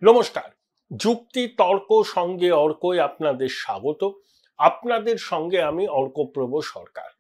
নমস্কার। যুক্তি তর্ক সঙ্গে অর্কই আপনাদের স্বাগত। আপনাদের সঙ্গে আমি অর্কপ্রভ সরকার।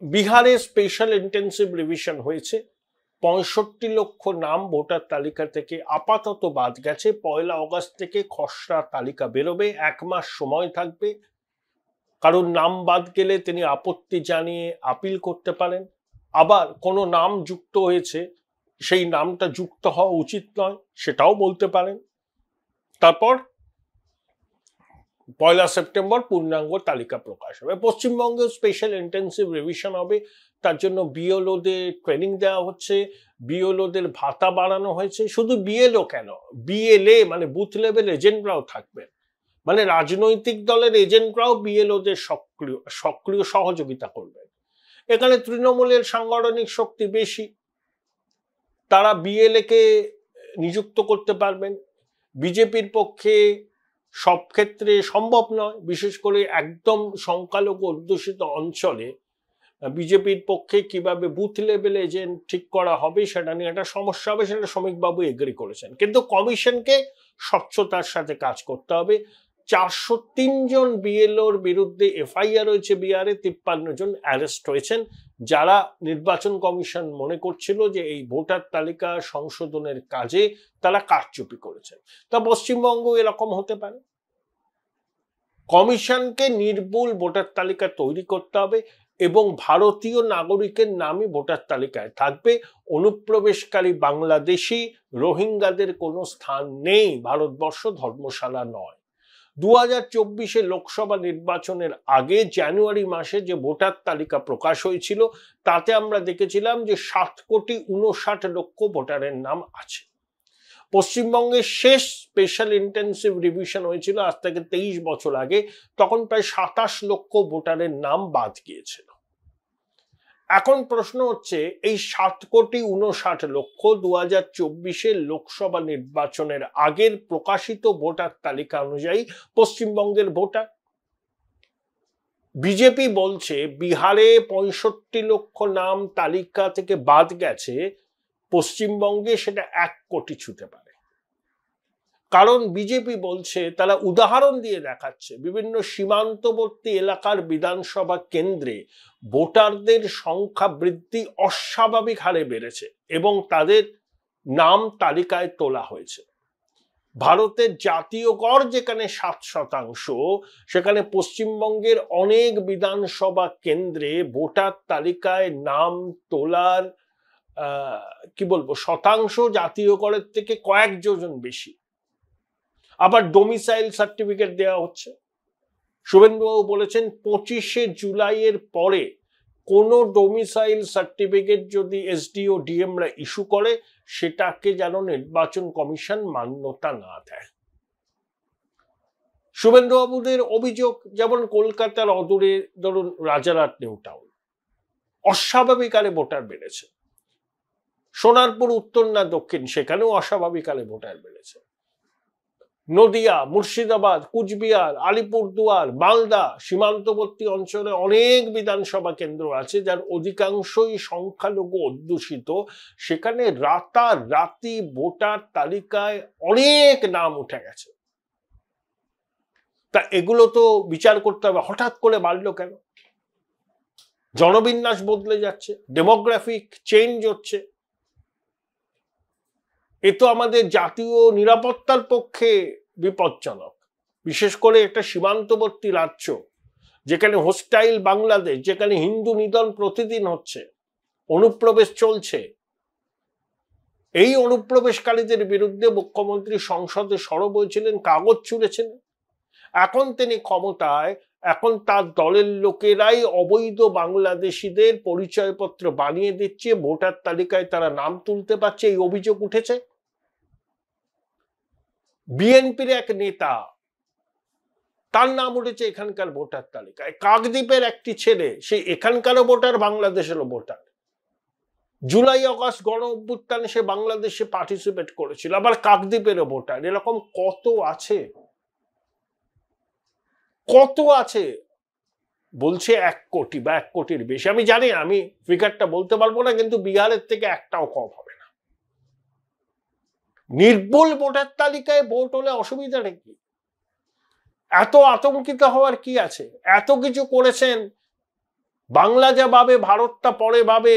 বিহারে স্পেশাল ইন্টেন্সিভ রিভিশন হয়েছে। ৬৫ লক্ষ নাম ভোটার তালিকা থেকে আপাতত বাদ গেছে। ১ আগস্ট থেকে খসড়া তালিকা বেরোবে, ১ মাস সময় থাকবে। কারণ নাম বাদ গেলে তিনি আপত্তি জানিয়ে আপিল করতে পারেন। আবার কোনো নাম যুক্ত হয়েছে, সেই নামটা যুক্ত হওয়া উচিত নয়, সেটাও বলতে পারেন। তারপর ১ সেপ্টেম্বর পূর্ণাঙ্গ তালিকা প্রকাশ হবে। পশ্চিমবঙ্গে স্পেশাল ইন্টেন্সিভ রিভিশন হবে, তার জন্য বিএলওদের ট্রেনিং দেওয়া হচ্ছে, বিএলওদের ভাতা বাড়ানো হয়েছে। শুধু বিএলও কেন, বিএলএ মানে বুথ লেভেল এজেন্টরাও থাকবেন। মানে রাজনৈতিক দলের এজেন্টরাও বিএলওদের সক্রিয় সহযোগিতা করবেন। এখানে তৃণমূলের সাংগঠনিক শক্তি বেশি, তারা বিএলএ কে নিযুক্ত করতে পারবেন। বিজেপির পক্ষে সব ক্ষেত্রে সম্ভব নয়, বিশেষ করে একদম সংখ্যালঘু অধ্যুষিত অঞ্চলে বিজেপির পক্ষে কিভাবে বুথ লেভেল এজেন্ট ঠিক করা হবে সেটা নিয়ে একটা সমস্যা হবে, সেটা শ্রমিকবাবু এগ্রি করেছেন। কিন্তু কমিশনকে স্বচ্ছতার সাথে কাজ করতে হবে। ৪০৩ জন বিএলওর বিরুদ্ধে এফআইআর হয়েছে বিহারে, ৫৩ জন অ্যারেস্ট হয়েছেন, যারা নির্বাচন কমিশন মনে করছিল যে এই ভোটার তালিকা সংশোধনের কাজে তারা কারচুপি করেছেন। তা পশ্চিমবঙ্গ এরকম হতে পারে। কমিশনকে নির্ভুল ভোটার তালিকা তৈরি করতে হবে এবং ভারতীয় নাগরিকের নামই ভোটার তালিকায় থাকবে। অনুপ্রবেশকারী বাংলাদেশি রোহিঙ্গাদের কোনো স্থান নেই। ভারতবর্ষ ধর্মশালা নয়। ২০২৪ লোকসভা নির্বাচনের আগে জানুয়ারি মাসে যে ভোটার তালিকা প্রকাশ হয়েছিল, তাতে আমরা দেখেছিলাম যে ৭,৫৯,০০,০০০ ভোটারের নাম আছে। পশ্চিমবঙ্গের শেষ স্পেশাল ইন্টেন্সিভ রিভিশন হয়েছিল আজ থেকে ২৩ বছর আগে, তখন প্রায় ২৭ লক্ষ ভোটারের নাম বাদ গিয়েছিল। এখন প্রশ্ন হচ্ছে, এই ৭,৫৯,০০,০০০ ২০২৪ লোকসভা নির্বাচনের আগের প্রকাশিত ভোটার তালিকা অনুযায়ী পশ্চিমবঙ্গের ভোটার। বিজেপি বলছে বিহারে ৬৫ লক্ষ নাম তালিকা থেকে বাদ গেছে, পশ্চিমবঙ্গে সেটা ১ কোটি ছুঁতে পারে। কারণ বিজেপি বলছে, তারা উদাহরণ দিয়ে দেখাচ্ছে, বিভিন্ন সীমান্তবর্তী এলাকার বিধানসভা কেন্দ্রে ভোটারদের সংখ্যা বৃদ্ধি অস্বাভাবিক হারে বেড়েছে এবং তাদের নাম তালিকায় তোলা হয়েছে। ভারতের জাতীয় গড় যেখানে ৭%, সেখানে পশ্চিমবঙ্গের অনেক বিধানসভা কেন্দ্রে ভোটার তালিকায় নাম তোলার শতাংশ জাতীয় গড়ের থেকে কয়েক যোজন বেশি। আবার ডোমিসাইল সার্টিফিকেট দেওয়া হচ্ছে। শুভেন্দুবাবু বলেছেন ২৫শে জুলাইয়ের পরে কোনো ডোমিসাইল সার্টিফিকেট যদি এসডিও ডিএমরা ইস্যু করে, সেটাকে যেন নির্বাচন কমিশন মান্যতা না দেয়। শুভেন্দুবাবুদের অভিযোগ, যেমন কলকাতার অদূরে ধরুন রাজারহাট নিউ টাউন, অস্বাভাবিক হারে ভোটার বেড়েছে। সোনারপুর উত্তর না দক্ষিণ, সেখানেও অস্বাভাবিক হারে ভোটার বেড়েছে। নদিয়া, মুর্শিদাবাদ, কুচবিহার, আলিপুরদুয়ার, মালদা সীমান্তবর্তী অঞ্চলে অনেক বিধানসভা কেন্দ্র আছে যার অধিকাংশই সংখ্যালঘু অধ্যুষিত। সেখানে রাতারাতি ভোটার তালিকায় অনেক নাম উঠে গেছে। তা এগুলো তো বিচার করতে হবে, হঠাৎ করে বাড়লো কেন? জনবিন্যাস বদলে যাচ্ছে, ডেমোগ্রাফিক চেঞ্জ হচ্ছে। এ তো আমাদের জাতীয় নিরাপত্তার পক্ষে বিপজ্জনক। বিশেষ করে একটা সীমান্তবর্তী রাজ্য যেখানে হোস্টাইল বাংলাদেশ, যেখানে হিন্দু নিধন প্রতিদিন হচ্ছে, অনুপ্রবেশ চলছে। এই অনুপ্রবেশকারীদের বিরুদ্ধে মুখ্যমন্ত্রী সংসদে সরব হয়েছিলেন, কাগজ ছুঁড়েছেন। এখন তিনি ক্ষমতায়, এখন তার দলের লোকেরাই অবৈধ বাংলাদেশিদের পরিচয়পত্র বানিয়ে দিচ্ছে, ভোটার তালিকায় তারা নাম তুলতে পারছে, এই অভিযোগ উঠেছে। বিএনপির এক নেতা, তার নাম উঠেছে এখানকার ভোটার তালিকায়। কাকদ্বীপের একটি ছেলে, সে এখানকারও ভোটার, বাংলাদেশেরও ভোটার। জুলাই আগস্ট গণ অভ্যুত্থানে সে বাংলাদেশে পার্টিসিপেট করেছিল, আবার কাকদ্বীপেরও ভোটার। এরকম কত আছে, কত আছে। বলছে ১ কোটি বা ১ কোটির বেশি। আমি জানি, আমি ফিগারটা বলতে পারবো না, কিন্তু বিহারের থেকে একটাও কম হবে না। নির্ভুল ভোটার তালিকায় ভোট হলে অসুবিধাটা কি? এত আতঙ্কিত হওয়ার কি আছে? এত কিছু করেছেন, বাংলা যা ভাবে ভারতটা পরে ভাবে,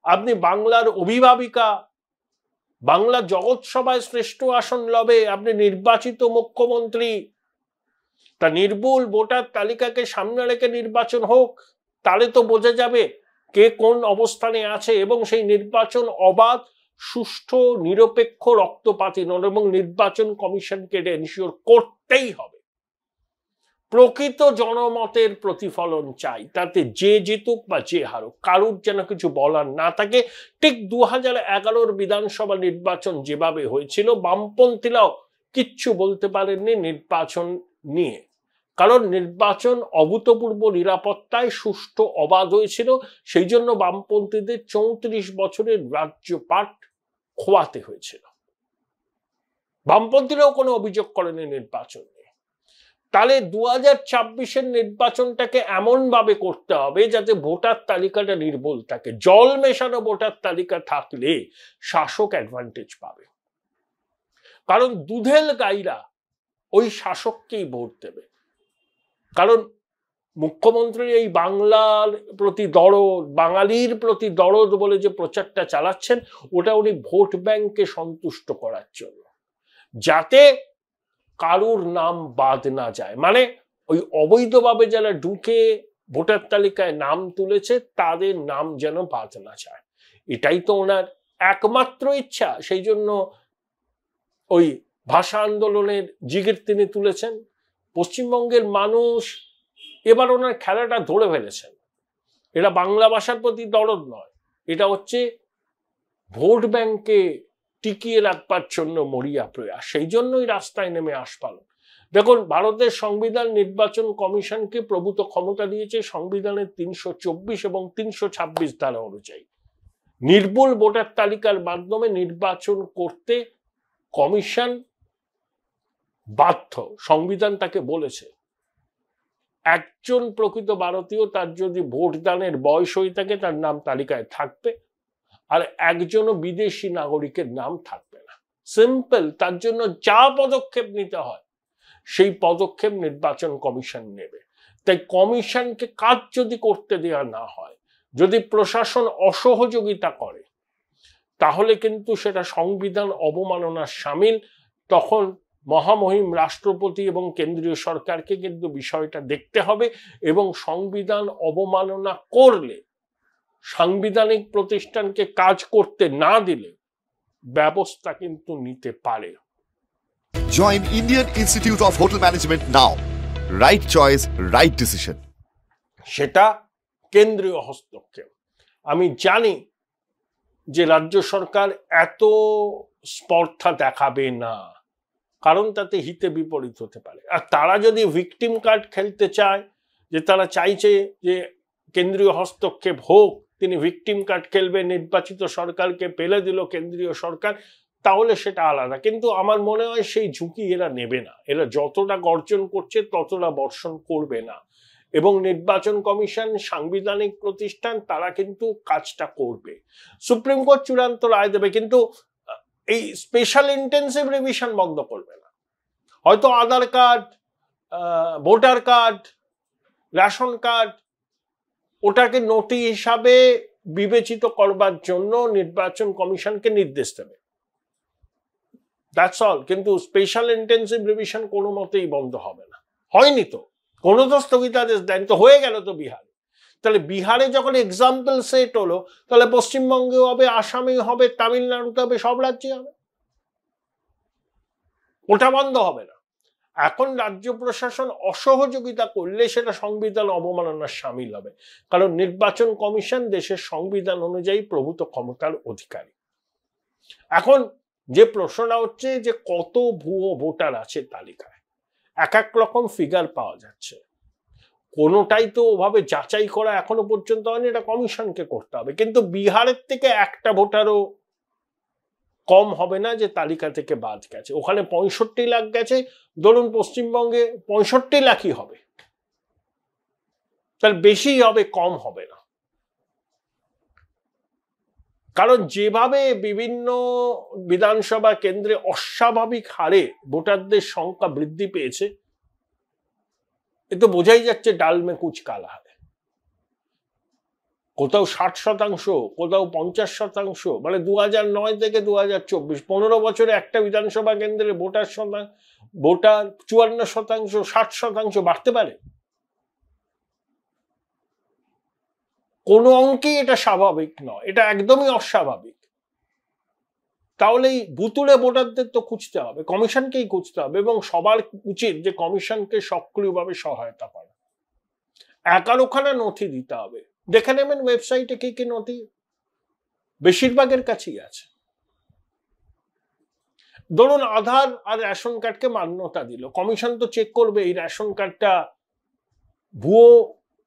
আপনি বাংলার অভিভাবিকা, বাংলা জগৎসভায় শ্রেষ্ঠ আসন লবে, আপনি নির্বাচিত মুখ্যমন্ত্রী, তা নির্ভুল ভোটার তালিকাকে সামনে রেখে নির্বাচন হোক, তাহলে তো বোঝা যাবে কে কোন অবস্থানে আছে, এবং সেই নির্বাচন অবাধ, সুষ্ঠু, নিরপেক্ষ, রক্তপাতহীন, এবং নির্বাচন কমিশনকে এনশিওর করতেই হবে। প্রকৃত জনমতের প্রতিফলন চাই, তাতে যে জিতুক বা যে হারুক কারুর যেন কিছু বলার না থাকে। ঠিক 2011 বিধানসভা নির্বাচন যেভাবে হয়েছিল, বামপন্থীরাও কিচ্ছু বলতে পারেননি নির্বাচন নিয়ে, কারণ নির্বাচন অভূতপূর্ব নিরাপত্তায় সুষ্ঠু অবাধ হয়েছিল। সেই জন্য বামপন্থীদের 34 বছরের রাজ্যপাট খোয়াতে হয়েছিল। বামপন্থীরাও কোনো অভিযোগ করেনি নির্বাচন নিয়ে। তাহলে 2024-এর নির্বাচনটাকে এমন ভাবে করতে হবে যাতে ভোটার তালিকাটা নির্ভুল থাকে। জল মেশানো ভোটার তালিকা থাকলে শাসক অ্যাডভান্টেজ পাবে, কারণ দুধেল গাইরা ওই শাসককেই ভোট দেবে। কারণ মুখ্যমন্ত্রী এই বাংলার প্রতি দরদ, বাঙালির প্রতি দরদ বলে যে প্রচারটা চালাচ্ছেন, ওটা উনি ভোট ব্যাংককে সন্তুষ্ট করার জন্য, যাতে কারুর নাম বাদ না যায়। মানে ওই অবৈধভাবে যারা ঢুকে ভোটার তালিকায় নাম তুলেছে তাদের নাম যেন বাদ না যায়, এটাই তো ওনার একমাত্র ইচ্ছা। সেই জন্য ওই ভাষা আন্দোলনের জিগির তিনি তুলেছেন। পশ্চিমবঙ্গের মানুষ এবার ওনার খেলাটা ধরে ফেলেছেন। এটা বাংলা ভাষার প্রতি দরদ নয়, এটা হচ্ছে ভোট ব্যাংকে টিকিয়ে রাখবার জন্য মরিয়া প্রয়াস। সেই জন্যই রাস্তায় নেমে আস্ফালন। দেখুন, ভারতের সংবিধান নির্বাচন কমিশনকে প্রভূত ক্ষমতা দিয়েছে সংবিধানের 324 এবং 326 ধারা অনুযায়ী। নির্ভুল ভোটার তালিকার মাধ্যমে নির্বাচন করতে কমিশন বাধ্য, সংবিধান তাকে বলেছে। একজন প্রকৃত ভারতীয়, তার যদি ভোটদানের বয়স হয়ে থাকে, তার নাম তালিকায় থাকবে, আর একজনও বিদেশি নাগরিকের নাম থাকবে না। সিম্পল। তার জন্য যা পদক্ষেপ নিতে হয় সেই পদক্ষেপ নির্বাচন কমিশন নেবে। তাই কমিশনকে কাজ যদি করতে দেওয়া না হয়, যদি প্রশাসন অসহযোগিতা করে, তাহলে কিন্তু সেটা সংবিধান অবমাননার শামিল। তখন মহামহিম রাষ্ট্রপতি এবং কেন্দ্রীয় সরকারকে কিন্তু বিষয়টা দেখতে হবে, এবং সংবিধান অবমাননা করলে, সাংবিধানিক প্রতিষ্ঠানকে কাজ করতে না দিলে ব্যবস্থা কিন্তু নিতে পারে। Join Indian Institute of Hotel Management now. Right choice, right decision. সেটা কেন্দ্রীয় হস্তক্ষেপ। আমি জানি যে রাজ্য সরকার এত স্পর্ধা দেখাবে না, কারণ তাতে হিতে বিপরীত হতে পারে। আর তারা যদি ভিকটিম কার্ড খেলতে চায়, যে তারা চাইছে যে কেন্দ্রীয় হস্তক্ষেপ হোক, তিনি ভিকটিম কার্ড খেলবে, নির্বাচিত সরকারকে পেলে দিল কেন্দ্রীয় সরকার, তাহলে সেটা আলাদা। কিন্তু আমার মনে হয় সেই ঝুঁকি এরা নেবে না। এরা যতটা গর্জন করছে ততটা বর্ষণ করবে না, এবং নির্বাচন কমিশন, সাংবিধানিক প্রতিষ্ঠান, তারা কিন্তু কাজটা করবে। সুপ্রিম কোর্ট চূড়ান্ত রায় দেবে, কিন্তু এই স্পেশাল ইন্টেন্সিভ রিভিশন বন্ধ করবে না। হয়তো Aadhaar card, voter card, ration card, ওটাকে নথি হিসাবে বিবেচিত করবার জন্য নির্বাচন কমিশনকে নির্দেশ দেবে, দ্যাটস অল। কিন্তু স্পেশাল ইন্টেন্সিভ রিভিশন কোনো মতেই বন্ধ হবে না। হয়নি তো, কোনো তো স্থগিতাদেশ দেয়নি তো, হয়ে গেল তো বিহারে। তাহলে বিহারে যখন এক্সাম্পল সেট হলো, তাহলে পশ্চিমবঙ্গেও হবে, আসামেও হবে, তামিলনাড়ুতে হবে, সব রাজ্যে হবে। ওটা বন্ধ হবে না। এখন রাজ্য প্রশাসন অসহযোগিতা করলে সেটা সংবিধান অবমাননার শামিল হবে, কারণ নির্বাচন কমিশন দেশের সংবিধান অনুযায়ী প্রভূত ক্ষমতার অধিকারী। এখন যে প্রশ্নটা হচ্ছে যে কত ভুয়ো ভোটার আছে তালিকায়, এক এক রকম ফিগার পাওয়া যাচ্ছে, কোনোটাই তো ওভাবে যাচাই করা এখনো পর্যন্ত হয়নি, এটা কমিশনকে করতে হবে। কিন্তু বিহারের থেকে একটা ভোটারও কম হবে না যে তালিকা থেকে বাদ গেছে। ওখানে 65 লাখ গেছে, ধরুন পশ্চিমবঙ্গে 65 লাখই হবে, তাহলে বেশি হবে, কম হবে না। কারণ যেভাবে বিভিন্ন বিধানসভা কেন্দ্রে অস্বাভাবিক হারে ভোটারদের সংখ্যা বৃদ্ধি পেয়েছে, এ তো বোঝাই যাচ্ছে ডাল মে কুচ কালা है। কোথাও 60%, কোথাও 50%, মানে 2009 থেকে 2024 15 বছরে একটা বিধানসভা কেন্দ্রে ভোটার 54%, 60% বাড়তে পারে? কোন অঙ্কেই এটা স্বাভাবিক নয়, এটা একদমই অস্বাভাবিক। তাহলে এই ভুতুড়ে ভোটারদের তো খুঁজতে হবে, কমিশনকেই খুঁজতে হবে, এবং সবার উচিত যে কমিশনকে সক্রিয়ভাবে সহায়তা করা। 11খানা নথি দিতে হবে, দেখে নেবেন ওয়েবসাইটে কি কি নথি, বেশিরভাগের কাছেই আছে। ধরুন আধার আর রেশন কার্ডকে মান্যতা দিল, কমিশন তো চেক করবে এই রেশন কার্ডটা ভুয়ো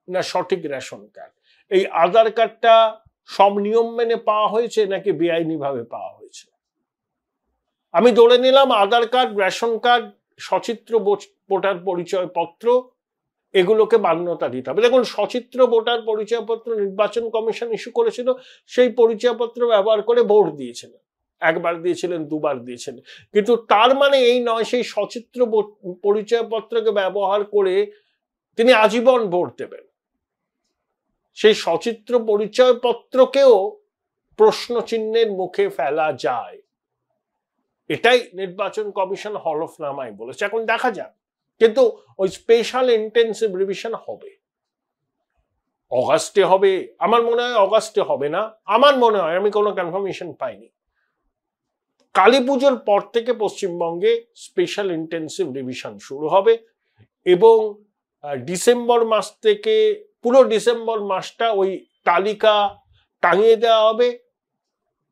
না সঠিক রেশন কার্ড, এই আধার কার্ডটা সব নিয়ম মেনে পাওয়া হয়েছে নাকি বেআইনি ভাবে পাওয়া হয়েছে। আমি ধরে নিলাম আধার কার্ড, রেশন কার্ড, সচিত্র ভোটার পরিচয় পত্র, এগুলোকে মান্যতা দিতে হবে। দেখুন, সচিত্র ভোটার পরিচয়পত্র নির্বাচন কমিশন ইস্যু করেছিল, সেই পরিচয়পত্র ব্যবহার করে ভোট দিয়েছিলেন, একবার দিয়েছিলেন, দুবার দিয়েছিলেন, কিন্তু তার মানে এই নয় সেই সচিত্র পরিচয়পত্রকে ব্যবহার করে তিনি আজীবন ভোট দেবেন। সেই সচিত্র পরিচয়পত্রকেও প্রশ্ন চিহ্নের মুখে ফেলা যায়, এটাই নির্বাচন কমিশন হলফনামায় বলেছে। এখন দেখা যাক, কিন্তু ওই স্পেশাল ইন্টেন্সিভ রিভিশন হবে, অগাস্টে হবে, আমার মনে হয় অগাস্টে হবে না, আমার মনে হয়, আমি কোনো কনফার্মেশন পাইনি, কালী পুজোর পর থেকে পশ্চিমবঙ্গে স্পেশাল ইন্টেন্সিভ রিভিশন শুরু হবে, এবং ডিসেম্বর মাস থেকে পুরো ডিসেম্বর মাসটা ওই তালিকা টাঙিয়ে দেওয়া হবে,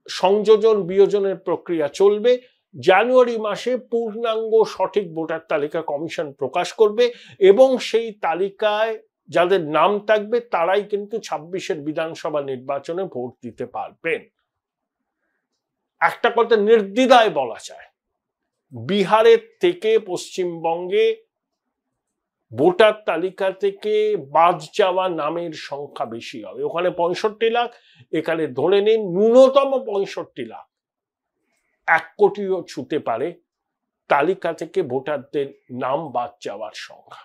সংযোজন বিয়োজনের প্রক্রিয়া চলবে, জানুয়ারি মাসে পূর্ণাঙ্গ সঠিক ভোটার তালিকা কমিশন প্রকাশ করবে, এবং সেই তালিকায় যাদের নাম থাকবে তারাই কিন্তু 26-এর বিধানসভা নির্বাচনে ভোট দিতে পারবেন। একটা কথা নির্দ্বিধায় বলা যায়, বিহারের থেকে পশ্চিমবঙ্গে ভোটার তালিকা থেকে বাদ যাওয়া নামের সংখ্যা বেশি হবে, ওখানে 65 লাখ, এখানে ধরে নিন ন্যূনতম 65 লাখ, 1 কোটিও ছুঁতে পারে তালিকা থেকে ভোটারদের নাম বাদ যাওয়ার সংখ্যা।